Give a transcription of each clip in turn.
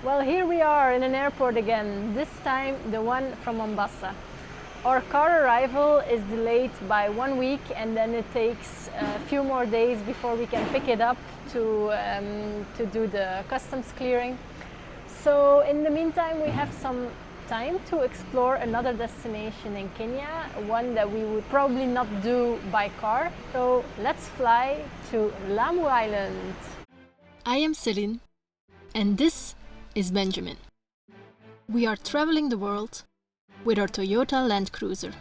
Well, here we are in an airport again, this time the one from Mombasa. Our car arrival is delayed by 1 week, and then it takes a few more days before we can pick it up to do the customs clearing. So in the meantime we have some time to explore another destination in Kenya, one that we would probably not do by car. So let's fly to Lamu Island. I am Celine, and this is Benjamin. We are traveling the world with our Toyota Landcruiser.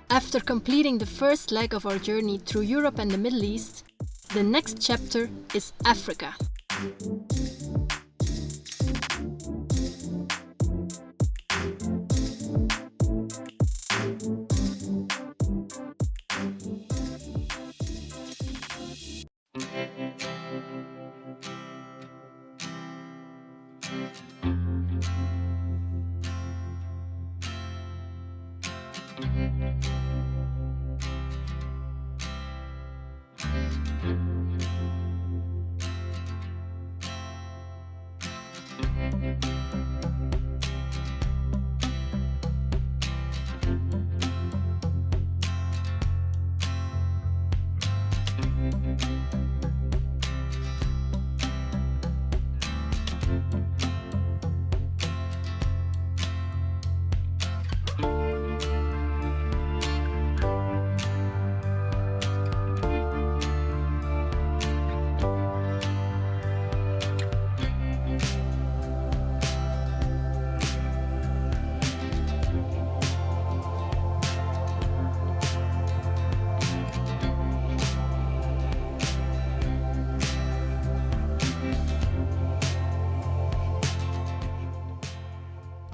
After completing the first leg of our journey through Europe and the Middle East, the next chapter is Africa.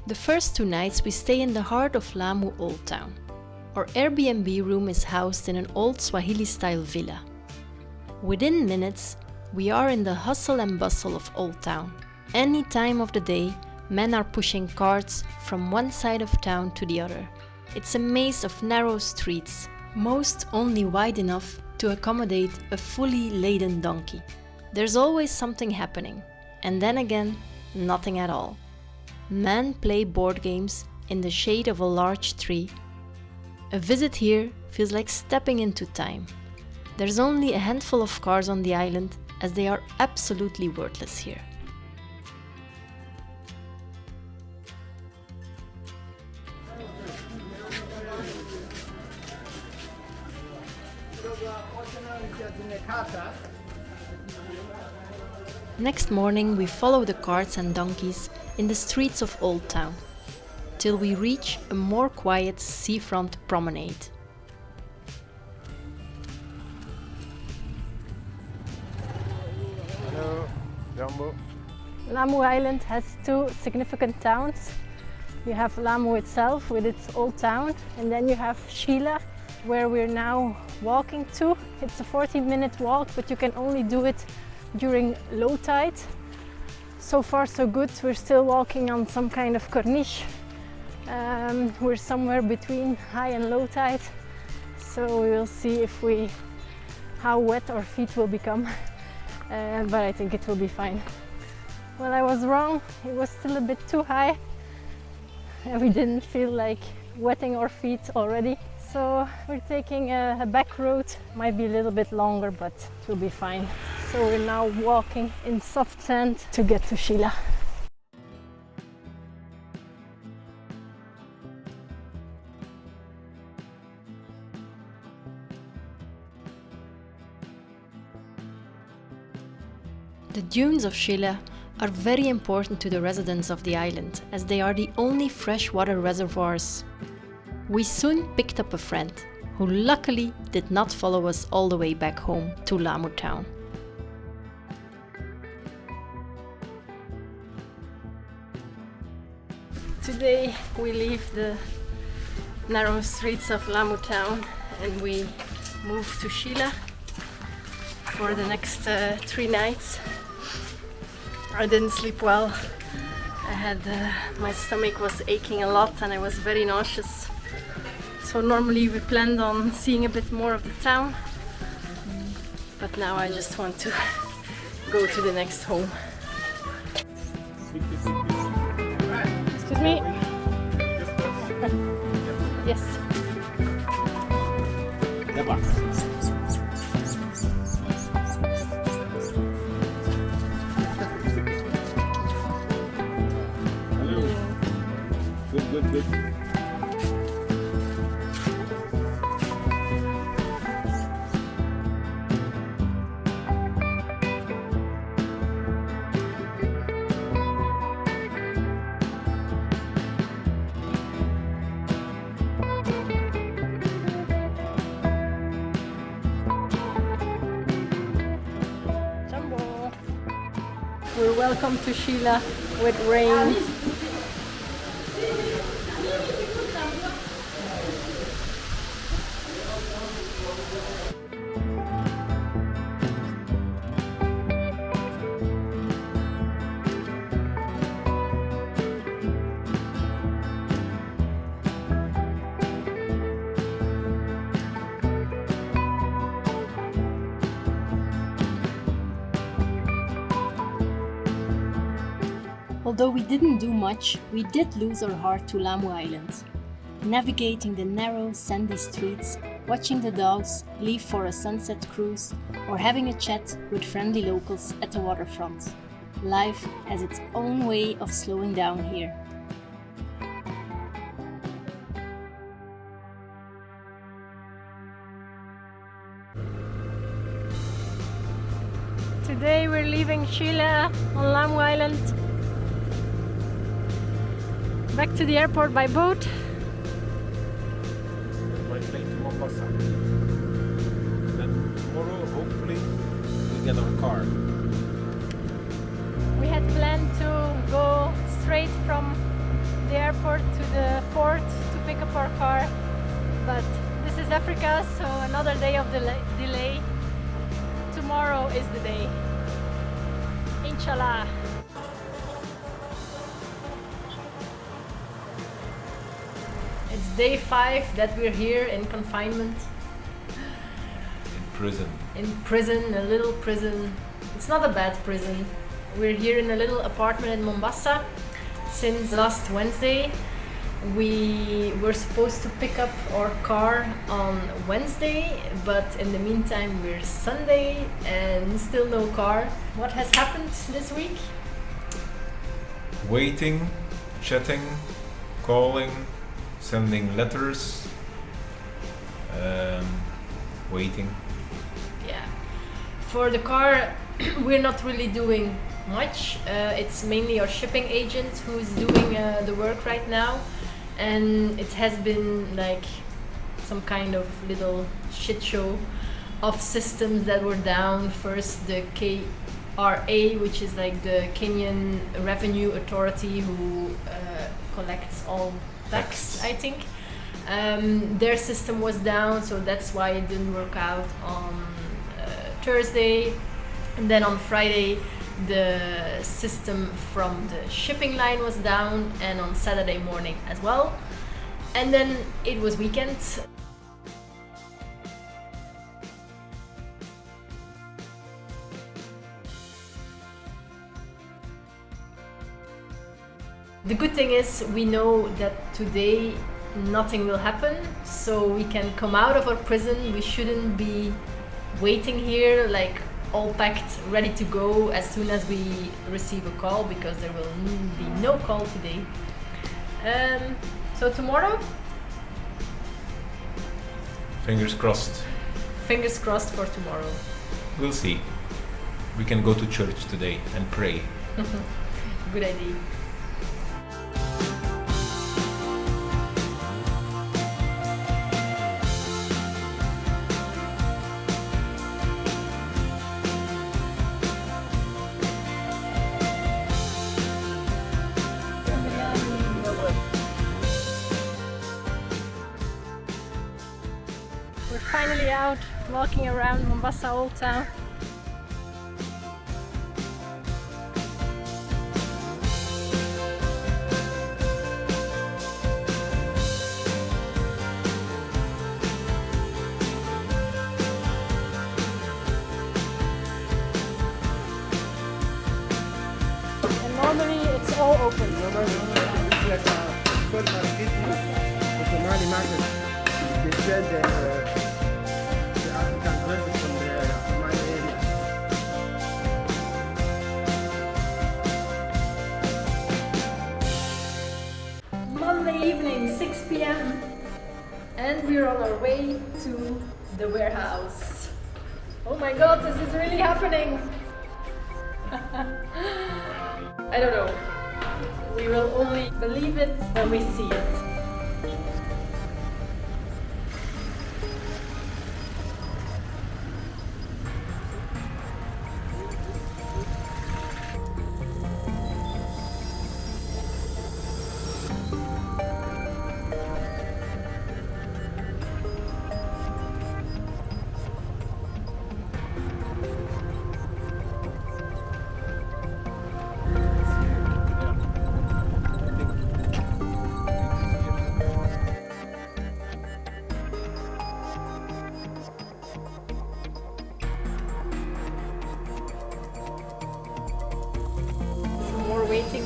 The first 2 nights we stay in the heart of Lamu Old Town. Our Airbnb room is housed in an old Swahili-style villa. Within minutes, we are in the hustle and bustle of Old Town. Any time of the day, men are pushing carts from one side of town to the other. It's a maze of narrow streets, most only wide enough to accommodate a fully laden donkey. There's always something happening, and then again, nothing at all. Men play board games in the shade of a large tree. A visit here feels like stepping into time. There's only a handful of cars on the island, as they are absolutely worthless here. Next morning we follow the carts and donkeys in the streets of Old Town, till we reach a more quiet seafront promenade. Hello, Jumbo. Lamu Island has 2 significant towns. You have Lamu itself with its old town, and then you have Shela, where we're now walking to. It's a 40-minute walk, but you can only do it during low tide. So far so good. We're still walking on some kind of corniche. We're somewhere between high and low tide, so we will see how wet our feet will become, but I think it will be fine. Well, I was wrong. It was still a bit too high, and we didn't feel like wetting our feet already. So we're taking a back road, might be a little bit longer, but it will be fine. So we're now walking in soft sand to get to Shela. The dunes of Shela are very important to the residents of the island, as they are the only freshwater reservoirs. We soon picked up a friend, who luckily did not follow us all the way back home to Lamu town. Today we leave the narrow streets of Lamu town and we move to Shela for the next 3 nights. I didn't sleep well. My stomach was aching a lot and I was very nauseous. So normally we planned on seeing a bit more of the town, but now I just want to go to the next home. Excuse me. Yes. Good. Jumbo. We're welcome to Shela with rain. Although we didn't do much, we did lose our heart to Lamu Island. Navigating the narrow, sandy streets, watching the dhows leave for a sunset cruise, or having a chat with friendly locals at the waterfront. Life has its own way of slowing down here. Today we're leaving Shela on Lamu Island. Back to the airport by boat. By plane to Mombasa. Then tomorrow, hopefully, we get our car. We had planned to go straight from the airport to the port to pick up our car, but this is Africa, so another day of delay. Tomorrow is the day. Inshallah. It's day 5 that we're here in confinement. In In prison, a little prison. It's not a bad prison. We're here in a little apartment in Mombasa since last Wednesday. We were supposed to pick up our car on Wednesday, but in the meantime we're Sunday and still no car. What has happened this week? Waiting, chatting, calling, sending letters, waiting. Yeah. For the car, we're not really doing much. It's mainly our shipping agent who's doing the work right now, and it has been like some kind of little shit show of systems that were down. First, the KRA, which is like the Kenyan Revenue Authority, who collects all tax, I think. Their system was down, so that's why it didn't work out on Thursday. And then on Friday, the system from the shipping line was down, and on Saturday morning as well. And then it was weekend. The good thing is we know that today nothing will happen, so we can come out of our prison. We shouldn't be waiting here like all packed, ready to go as soon as we receive a call, because there will be no call today. So tomorrow? Fingers crossed. Fingers crossed for tomorrow. We'll see. We can go to church today and pray. Good idea. We're finally out walking around Mombasa Old Town. And normally it's all open. like a supermarket, the Somali market. They sell the African goods from the Somali area. Monday evening, 6 p.m. and we're on our way to the warehouse. Oh my god, this is really happening! I don't know. We will only believe it when we see it. More waiting.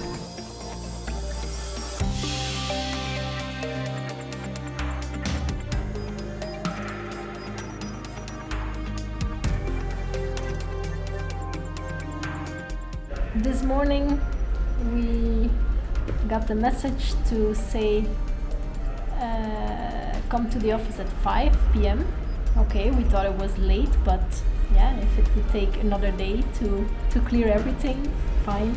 This morning we got the message to say come to the office at 5 p.m. Okay, we thought it was late, but yeah, if it would take another day to clear everything, fine.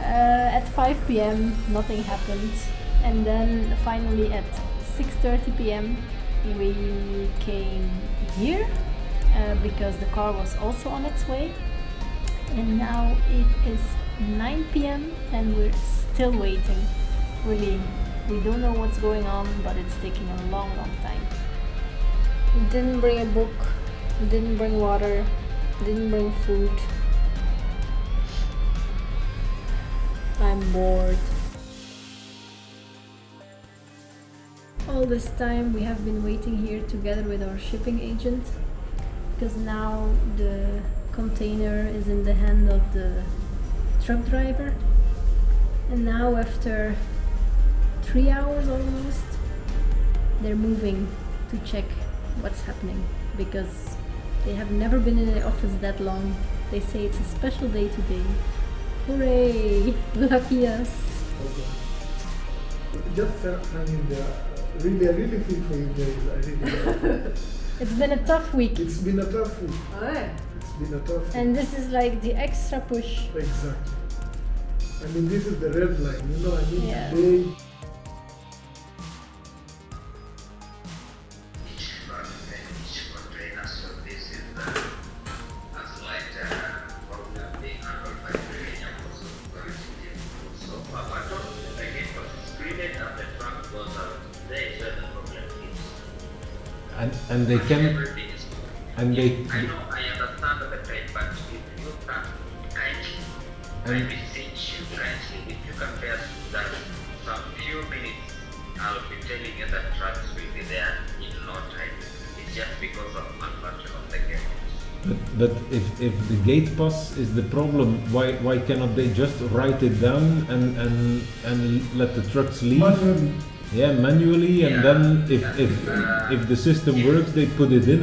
At 5 p.m. nothing happened, and then finally at 6:30 p.m. we came here because the car was also on its way, and now it is 9 p.m. and we're still waiting. Really, we don't know what's going on, but it's taking a long time. We didn't bring a book, we didn't bring water, we didn't bring food. I'm bored. All this time we have been waiting here together with our shipping agent, because now the container is in the hand of the truck driver, and now after 3 hours almost they're moving to check what's happening, because they have never been in the office that long. They say it's a special day today. Hooray! Lucky us! Just, I mean, I really feel for you guys. I think It's been a tough week. it's been a tough week. Alright. It's been a tough week. And this is like the extra push. Exactly. I mean, this is the red line, you know, I mean, Yeah. they and they can, and they, I know, I understand the trade, but if you can kindly, I beseech you kindly, if you can bear that some few minutes, I'll be telling you that trucks will be there in no time. It's just because of manufacture of the gates. but if the gate pass is the problem, why cannot they just write it down and let the trucks leave? manually. Yeah, manually, and Yeah, then yeah. if the system works, they put it in.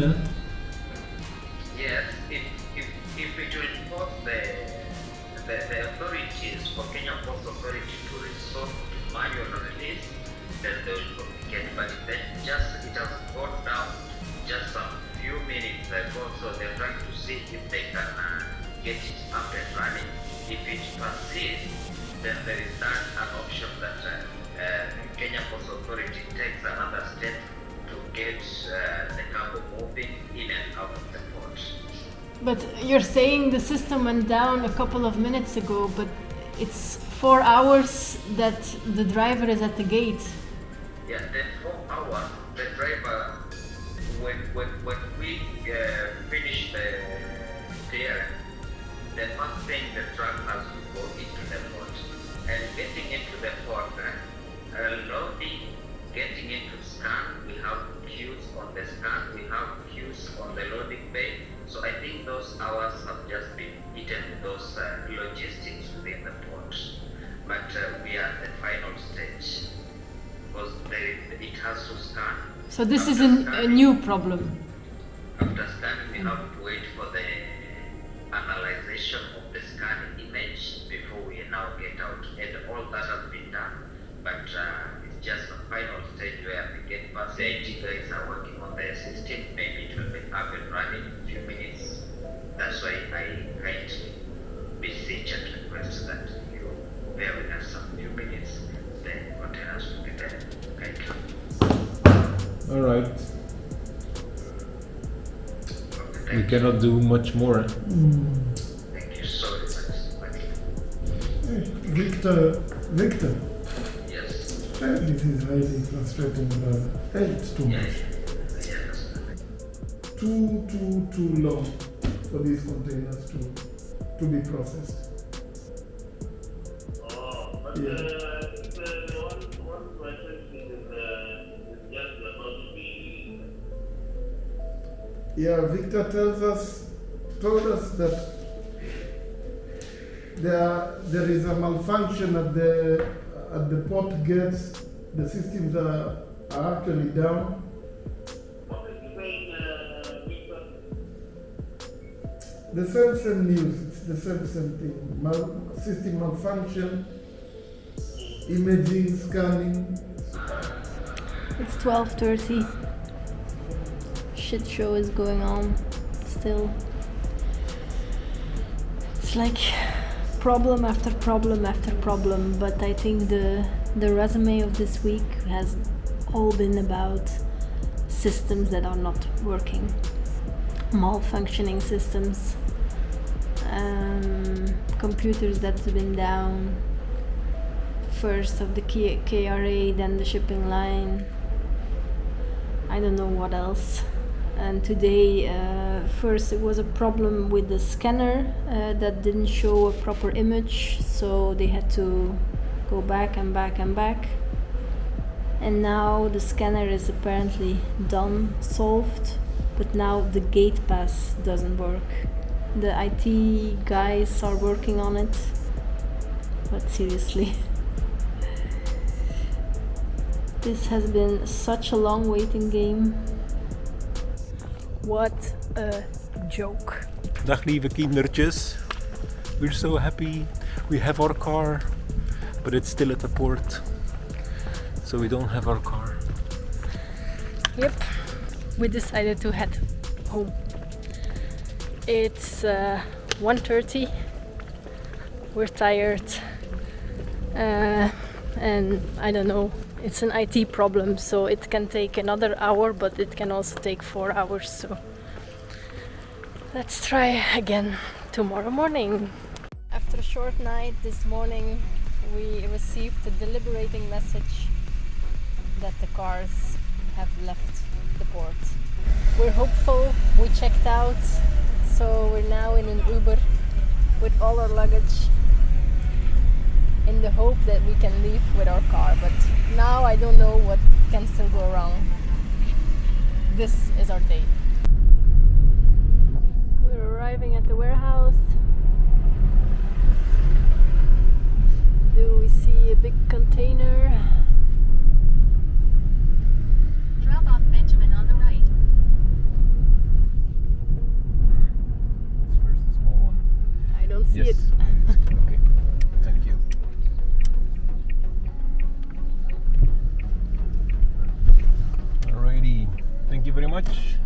Yes, if it will force the authorities for Kenya Ports Authority to resort to manual release, then they will complicate. But then it has gone down just a few minutes ago, so they're trying to see if they can get it up and running. If it persists, then there is not an option that Kenya Ports Authority takes another step to get the cargo moving in and out of the port. But you're saying the system went down a couple of minutes ago, but it's 4 hours that the driver is at the gate. Yeah, then 4 hours, the driver, when we finish the clearance, the first thing the truck has to go into the port. And getting into the port, loading, getting into scan, we have queues on the scan, we have queues on the loading bay. So I think those hours have just been eaten with those logistics within the port. But we are at the final So this is a new problem. After scanning, we have to wait for the analyzation of the scanned image before we now get out. And all that has been done, but it's just the final stage where we get past. The IT guys are working on the system. Maybe it will be up and running in a few minutes. That's why I kindly beseech and request that you bear with us some few minutes. The containers will be there. Thank you. All right. Okay, We cannot do much more. thank you so much. Victor, Yes. this is highly frustrating, brother. Hey, it's too much. Yes. Too long for these containers to be processed. But Yeah. the one question is just about to be. Yeah, Victor told us that there is a malfunction at the port gates. The systems are actually down. What is the saying, Victor? The same news. It's the same thing. System malfunction, imaging, scanning. It's 12:30. Shit show is going on still. It's like problem after problem after problem, but I think the resume of this week has all been about systems that are not working, malfunctioning systems, computers that have been down, first of the KRA, then the shipping line, I don't know what else. And today, first it was a problem with the scanner that didn't show a proper image, so they had to go back and back and back. And now the scanner is apparently done, solved, but now the gate pass doesn't work. The IT guys are working on it, but seriously. This has been such a long waiting game. What a joke. Dag lieve kindertjes. We're so happy. We have our car, but it's still at the port. So we don't have our car. Yep, we decided to head home. It's 1:30. We're tired. And I don't know, it's an IT problem, so it can take another hour, but it can also take 4 hours. So let's try again tomorrow morning. After a short night this morning, we received a deliberating message that the cars have left the port. We're hopeful. We checked out, so we're now in an Uber with all our luggage in the hope that we can leave with our car, but now I don't know what can still go wrong. This is our day. We're arriving at the warehouse. Do we see a big container? Drop off Benjamin on the right. Where's the small one? I don't see it. Okay. Thank you. Alrighty. Thank you very much.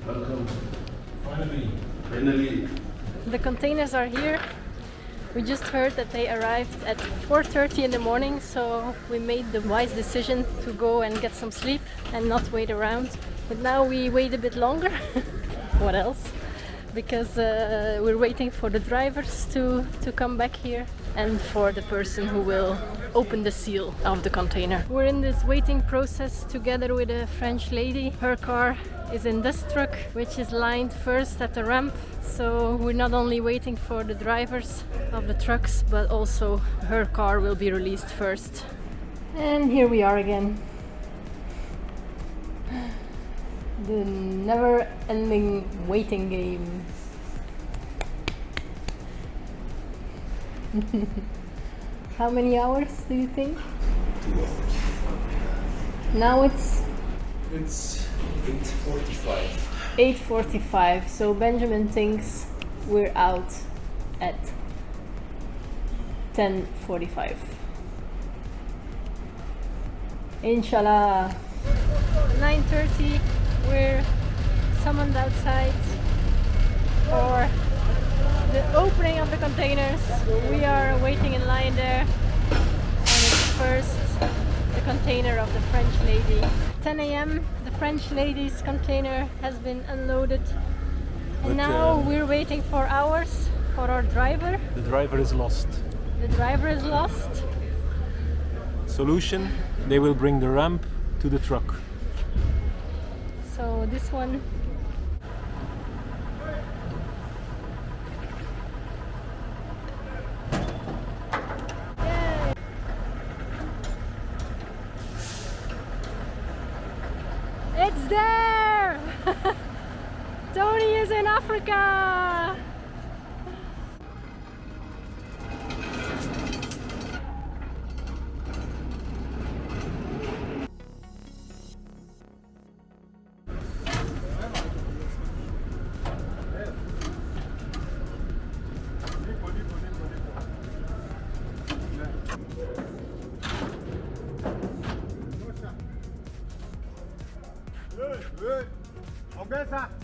Welcome. Finally. The containers are here. We just heard that they arrived at 4:30 in the morning, so we made the wise decision to go and get some sleep and not wait around. But now we wait a bit longer. What else? Because we're waiting for the drivers to come back here and for the person who will open the seal of the container. We're in this waiting process together with a French lady. Her car is in this truck, which is lined first at the ramp. So we're not only waiting for the drivers of the trucks, but also her car will be released first. And here we are again. The never-ending waiting game. How many hours do you think? Now it's 8:45. 8:45, so Benjamin thinks we're out at 10:45. Inshallah. 9:30, we're summoned outside for the opening of the containers. We are waiting in line there, and it's first the container of the French lady. 10 a.m. the French lady's container has been unloaded, and But, now we're waiting for hours for our driver. The driver is lost. The driver is lost. Solution, they will bring the ramp to the truck. So this one, yay! It's there! Tony is in Africa!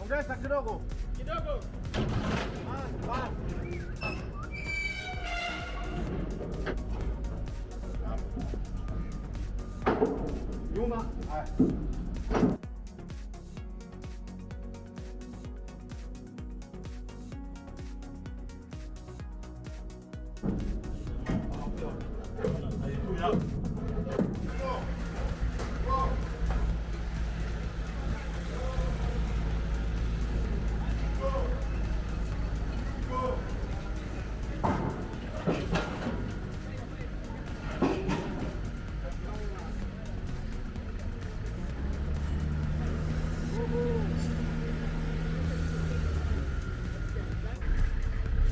Ongeza kidogo. Nyuma.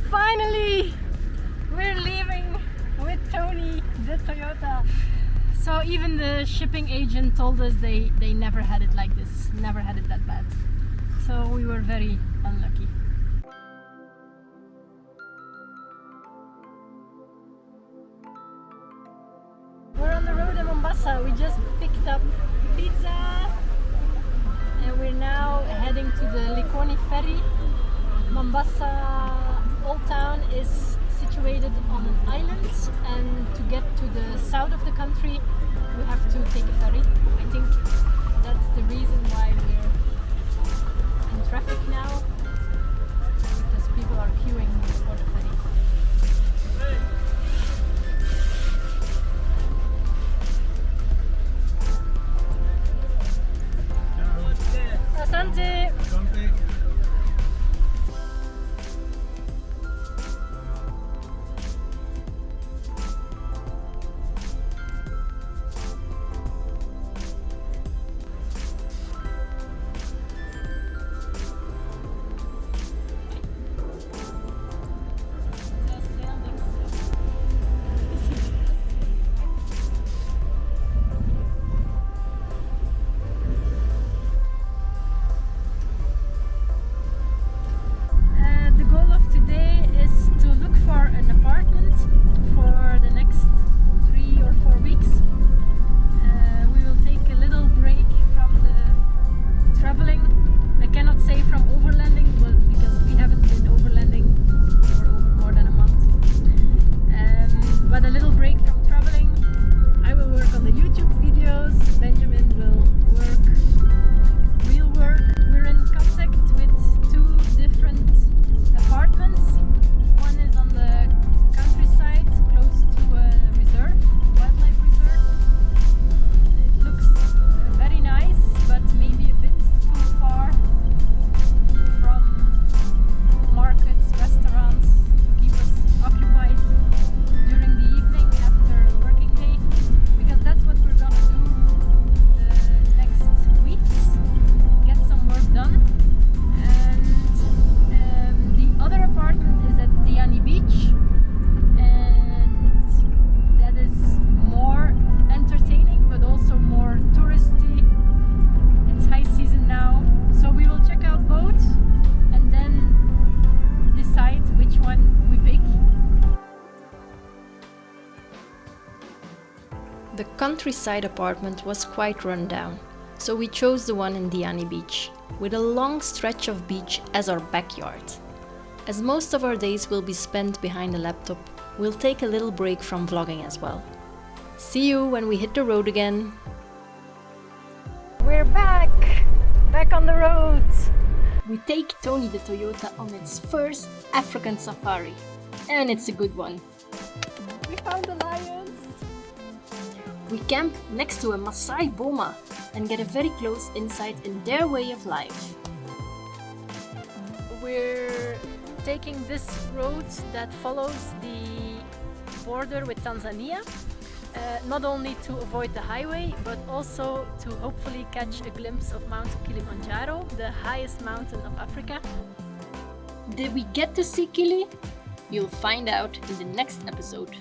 Finally, we're leaving with Tony, the Toyota. So even the shipping agent told us they never had it like this, never had it that bad. So we were very unlucky. We're on the road in Mombasa. We just picked up pizza and we're now heading to the Likoni ferry. Mombasa Old Town is situated on an island, and to get to the south of the country we have to take a ferry. I think that's the reason why we're in traffic now, because people are queuing for the ferry. Asante! countryside apartment was quite run down, so we chose the one in Diani Beach, with a long stretch of beach as our backyard. As most of our days will be spent behind a laptop, we'll take a little break from vlogging as well. See you when we hit the road again. We're back on the road. We take Tony the Toyota on its first African safari, and it's a good one. We found the lions. We camp next to a Maasai boma and get a very close insight in their way of life. We're taking this road that follows the border with Tanzania, not only to avoid the highway, but also to hopefully catch a glimpse of Mount Kilimanjaro, the highest mountain of Africa. Did we get to see Kili? You'll find out in the next episode.